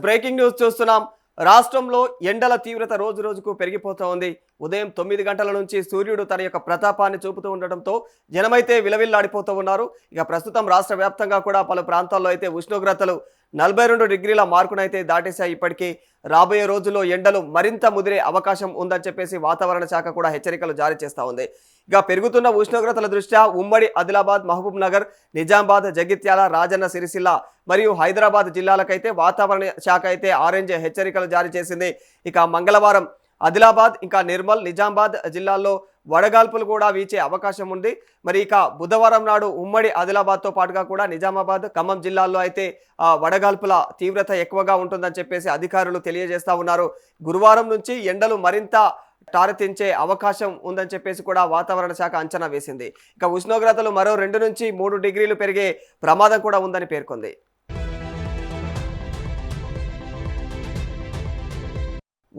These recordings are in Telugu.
బ్రేకింగ్ న్యూస్ చూస్తున్నాం. రాష్ట్రంలో ఎండల తీవ్రత రోజు రోజుకు పెరిగిపోతూ ఉంది. ఉదయం 9 గంటల నుంచి సూర్యుడు తన యొక్క ప్రతాపాన్ని చూపుతూ ఉండడంతో జనమైతే విలవిల్లాడిపోతూ ఉన్నారు. ఇక ప్రస్తుతం రాష్ట్ర వ్యాప్తంగా కూడా పలు ప్రాంతాల్లో అయితే ఉష్ణోగ్రతలు 42 డిగ్రీల మార్కునైతే దాటేశాయి. ఇప్పటికీ రాబోయే రోజుల్లో ఎండలు మరింత ముదిరే అవకాశం ఉందని చెప్పేసి వాతావరణ శాఖ కూడా హెచ్చరికలు జారీ చేస్తూ ఉంది. ఇక పెరుగుతున్న ఉష్ణోగ్రతల దృష్ట్యా ఉమ్మడి ఆదిలాబాద్, మహబూబ్ నగర్, నిజామాబాద్, జగిత్యాల, రాజన్న సిరిసిల్ల మరియు హైదరాబాద్ జిల్లాలకైతే వాతావరణ శాఖ అయితే ఆరెంజ్ హెచ్చరికలు జారీ చేసింది. ఇక మంగళవారం ఆదిలాబాద్, ఇంకా నిర్మల్, నిజామాబాద్ జిల్లాల్లో వడగాల్పులు కూడా వీచే అవకాశం ఉంది. మరి ఇక బుధవారం నాడు ఉమ్మడి ఆదిలాబాద్తో పాటుగా కూడా నిజామాబాద్, ఖమ్మం జిల్లాల్లో అయితే వడగాల్పుల తీవ్రత ఎక్కువగా ఉంటుందని చెప్పేసి అధికారులు తెలియజేస్తూ ఉన్నారు. గురువారం నుంచి ఎండలు మరింత టారెత్తించే అవకాశం ఉందని చెప్పేసి కూడా వాతావరణ శాఖ అంచనా వేసింది. ఇక ఉష్ణోగ్రతలు మరో 2 నుంచి 3 డిగ్రీలు పెరిగే ప్రమాదం కూడా ఉందని పేర్కొంది.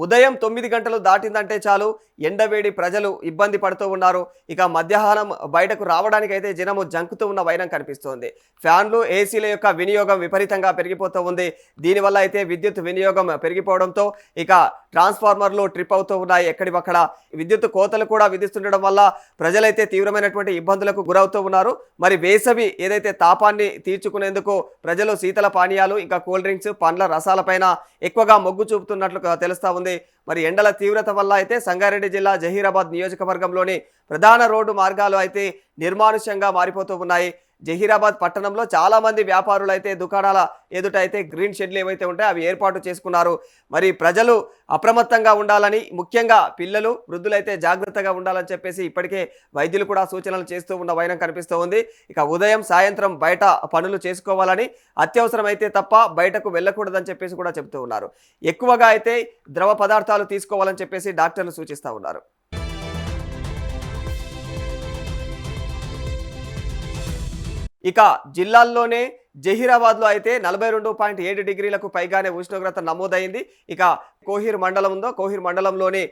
ఉదయం 9 గంటలు దాటిందంటే చాలు ఎండవేడి ప్రజలు ఇబ్బంది పడుతూ ఉన్నారు. ఇక మధ్యాహ్నం బయటకు రావడానికి అయితే జనము జంకుతూ ఉన్న వైనం కనిపిస్తోంది. ఫ్యాన్లు, ఏసీల యొక్క వినియోగం విపరీతంగా పెరిగిపోతూ ఉంది. దీనివల్ల అయితే విద్యుత్ వినియోగం పెరిగిపోవడంతో ఇక ట్రాన్స్ఫార్మర్లు ట్రిప్ అవుతూ ఉన్నాయి. ఎక్కడివక్కడ విద్యుత్ కోతలు కూడా విధిస్తుండడం వల్ల ప్రజలైతే తీవ్రమైనటువంటి ఇబ్బందులకు గురవుతూ ఉన్నారు. మరి వేసవి ఏదైతే తాపాన్ని తీర్చుకునేందుకు ప్రజలు శీతల పానీయాలు, ఇంకా కూల్ డ్రింక్స్, పండ్ల రసాలపైన ఎక్కువగా మొగ్గు చూపుతున్నట్లు తెలుస్తా ఉంది. మరి ఎండల తీవ్రత వల్ల అయితే సంగారెడ్డి జిల్లా జహీరాబాద్ నియోజకవర్గంలోని ప్రధాన రోడ్డు మార్గాలు అయితే నిర్మానుష్యంగా మారిపోతూ ఉన్నాయి. జహీరాబాద్ పట్టణంలో చాలా మంది వ్యాపారులు అయితే దుకాణాల ఎదుట అయితే గ్రీన్ షెడ్లు ఏవైతే ఉంటాయో అవి ఏర్పాటు చేసుకున్నారు. మరి ప్రజలు అప్రమత్తంగా ఉండాలని, ముఖ్యంగా పిల్లలు, వృద్ధులైతే జాగ్రత్తగా ఉండాలని చెప్పేసి ఇప్పటికే వైద్యులు కూడా సూచనలు చేస్తూ ఉన్న వైనం కనిపిస్తూ ఉంది. ఇక ఉదయం, సాయంత్రం బయట పనులు చేసుకోవాలని, అత్యవసరమైతే తప్ప బయటకు వెళ్ళకూడదని చెప్పేసి కూడా చెబుతూ ఉన్నారు. ఎక్కువగా అయితే ద్రవ పదార్థాలు తీసుకోవాలని చెప్పేసి డాక్టర్లు సూచిస్తూ ఉన్నారు. ఇక జిల్లాల్లోనే జహీరాబాద్లో అయితే 42.7 డిగ్రీలకు పైగానే ఉష్ణోగ్రత నమోదైంది. ఇక కోహిర్ మండలం ఉందో, కోహిర్ మండలంలోని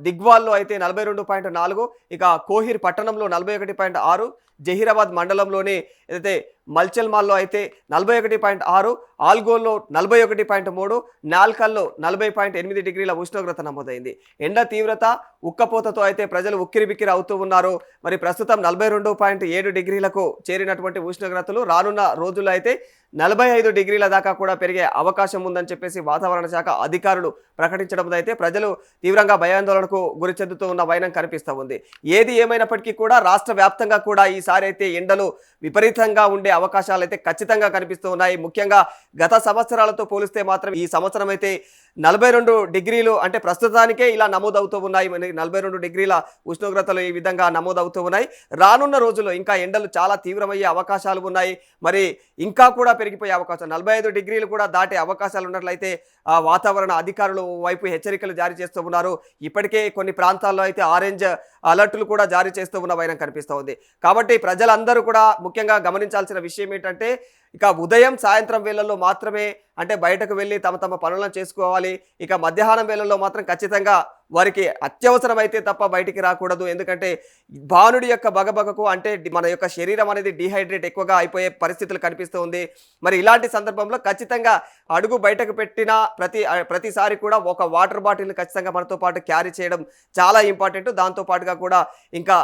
దిగ్వాల్లో అయితే 42.4, ఇక కోహిర్ పట్టణంలో 41.6, జహీరాబాద్ మండలంలోని ఏదైతే మల్చెల్మాల్లో అయితే 41.6, ఆల్గోల్లో 41.3, నాల్కల్లో 40.8 డిగ్రీల ఉష్ణోగ్రత నమోదైంది. ఎండ తీవ్రత, ఉక్కపోతతో అయితే ప్రజలు ఉక్కిరిబిక్కిరి అవుతూ ఉన్నారు. మరి ప్రస్తుతం 42.7 డిగ్రీలకు చేరినటువంటి ఉష్ణోగ్రతలు రానున్న రోజుల్లో అయితే 45 డిగ్రీల దాకా కూడా పెరిగే అవకాశం ఉందని చెప్పేసి వాతావరణ శాఖ అధికారులు ప్రకటించడంతో అయితే ప్రజలు తీవ్రంగా భయాందోళనకు గురి చెందుతూ ఉన్న వైనం కనిపిస్తూ ఉంది. ఏది ఏమైనప్పటికీ కూడా రాష్ట్ర వ్యాప్తంగా కూడా ఈసారి అయితే ఎండలు విపరీతంగా ఉండే అవకాశాలు అయితే ఖచ్చితంగా కనిపిస్తూ ఉన్నాయి. ముఖ్యంగా గత సంవత్సరాలతో పోలిస్తే మాత్రం ఈ సంవత్సరం అయితే 42 డిగ్రీలు అంటే ప్రస్తుతానికే ఇలా నమోదవుతూ ఉన్నాయి. 42 డిగ్రీల ఉష్ణోగ్రతలు ఈ విధంగా నమోదవుతూ ఉన్నాయి. రానున్న రోజుల్లో ఇంకా ఎండలు చాలా తీవ్రమయ్యే అవకాశాలు ఉన్నాయి. మరి ఇంకా కూడా పెరిగిపోయే అవకాశం, 45 డిగ్రీలు కూడా దాటే అవకాశాలు ఉన్నట్లయితే వాతావరణ అధికారులు వైపు హెచ్చరికలు జారీ చేస్తూ ఉన్నారు. ఇప్పటికే కొన్ని ప్రాంతాల్లో అయితే ఆరెంజ్ అలర్టులు కూడా జారీ చేస్తూ ఉన్న వైనం కనిపిస్తూ ఉంది. కాబట్టి ప్రజలందరూ కూడా ముఖ్యంగా గమనించాల్సిన విషయం ఏంటంటే ఇక ఉదయం, సాయంత్రం వేళల్లో మాత్రమే అంటే బయటకు వెళ్ళి తమ తమ పనులను చేసుకోవాలి. ఇక మధ్యాహ్నం వేళల్లో మాత్రం ఖచ్చితంగా వారికి అత్యవసరమైతే తప్ప బయటికి రాకూడదు. ఎందుకంటే భానుడి యొక్క బగబగకు అంటే మన యొక్క శరీరం అనేది డీహైడ్రేట్ ఎక్కువగా అయిపోయే పరిస్థితులు కనిపిస్తూ ఉంది. మరి ఇలాంటి సందర్భంలో ఖచ్చితంగా అడుగు బయటకు పెట్టిన ప్రతిసారి కూడా ఒక వాటర్ బాటిల్ని ఖచ్చితంగా మనతో పాటు క్యారీ చేయడం చాలా ఇంపార్టెంట్. దాంతోపాటుగా కూడా ఇంకా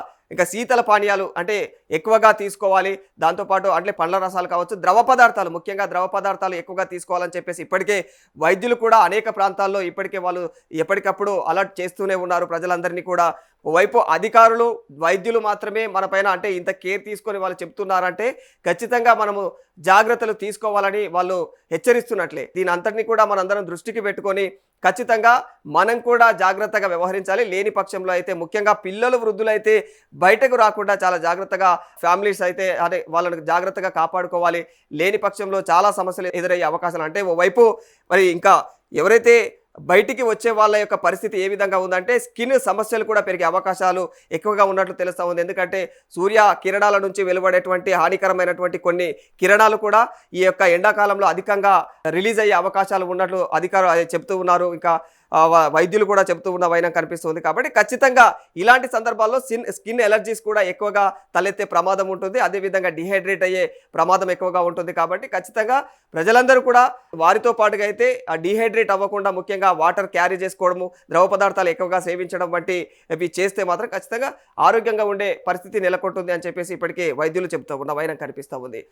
శీతల పానీయాలు అంటే ఎక్కువగా తీసుకోవాలి. దాంతోపాటు అంటే పండ్ల రసాలు కావచ్చు, ద్రవ పదార్థాలు, ముఖ్యంగా ద్రవ పదార్థాలు ఎక్కువగా తీసుకోవాలని చెప్పేసి ఇప్పటికే వైద్యులు కూడా అనేక ప్రాంతాల్లో ఇప్పటికే వాళ్ళు ఎప్పటికప్పుడు అలర్ట్ చేస్తూనే ఉన్నారు ప్రజలందరినీ కూడా. ఓవైపు అధికారులు, వైద్యులు మాత్రమే మన పైన అంటే ఇంత కేర్ తీసుకొని వాళ్ళు చెప్తున్నారంటే ఖచ్చితంగా మనము జాగ్రత్తలు తీసుకోవాలని వాళ్ళు హెచ్చరిస్తున్నట్లే. దీని అంతటినీ కూడా మనందరం దృష్టికి పెట్టుకొని ఖచ్చితంగా మనం కూడా జాగ్రత్తగా వ్యవహరించాలి. లేని పక్షంలో అయితే ముఖ్యంగా పిల్లలు, వృద్ధులైతే బయటకు రాకుండా చాలా జాగ్రత్తగా ఫ్యామిలీస్ అయితే అదే వాళ్ళని జాగ్రత్తగా కాపాడుకోవాలి. లేని పక్షంలో చాలా సమస్యలు ఎదురయ్యే అవకాశాలు అంటే ఓవైపు మరి ఇంకా ఎవరైతే బయటికి వచ్చే వాళ్ళ యొక్క పరిస్థితి ఏ విధంగా ఉందంటే స్కిన్ సమస్యలు కూడా పెరిగే అవకాశాలు ఎక్కువగా ఉన్నట్లు తెలుస్తూ ఉంది. ఎందుకంటే సూర్య కిరణాల నుంచి వెలువడేటువంటి హానికరమైనటువంటి కొన్ని కిరణాలు కూడా ఈ యొక్క ఎండాకాలంలో అధికంగా రిలీజ్ అయ్యే అవకాశాలు ఉన్నట్లు అధికారులు చెప్తూ ఉన్నారు. ఇంకా వైద్యులు కూడా చెప్తూ ఉన్న వైనం కనిపిస్తుంది. కాబట్టి ఖచ్చితంగా ఇలాంటి సందర్భాల్లో స్కిన్ ఎలర్జీస్ కూడా ఎక్కువగా తలెత్తే ప్రమాదం ఉంటుంది. అదేవిధంగా డిహైడ్రేట్ అయ్యే ప్రమాదం ఎక్కువగా ఉంటుంది. కాబట్టి ఖచ్చితంగా ప్రజలందరూ కూడా వారితో పాటుగా అయితే డిహైడ్రేట్ అవ్వకుండా ముఖ్యంగా వాటర్ క్యారీ చేసుకోవడము, ద్రవ పదార్థాలు ఎక్కువగా సేవించడం వంటి ఇవి చేస్తే మాత్రం ఖచ్చితంగా ఆరోగ్యంగా ఉండే పరిస్థితి నెలకొంటుంది అని చెప్పేసి ఇప్పటికే వైద్యులు చెబుతూ ఉన్న వైనం కనిపిస్తూ ఉంది.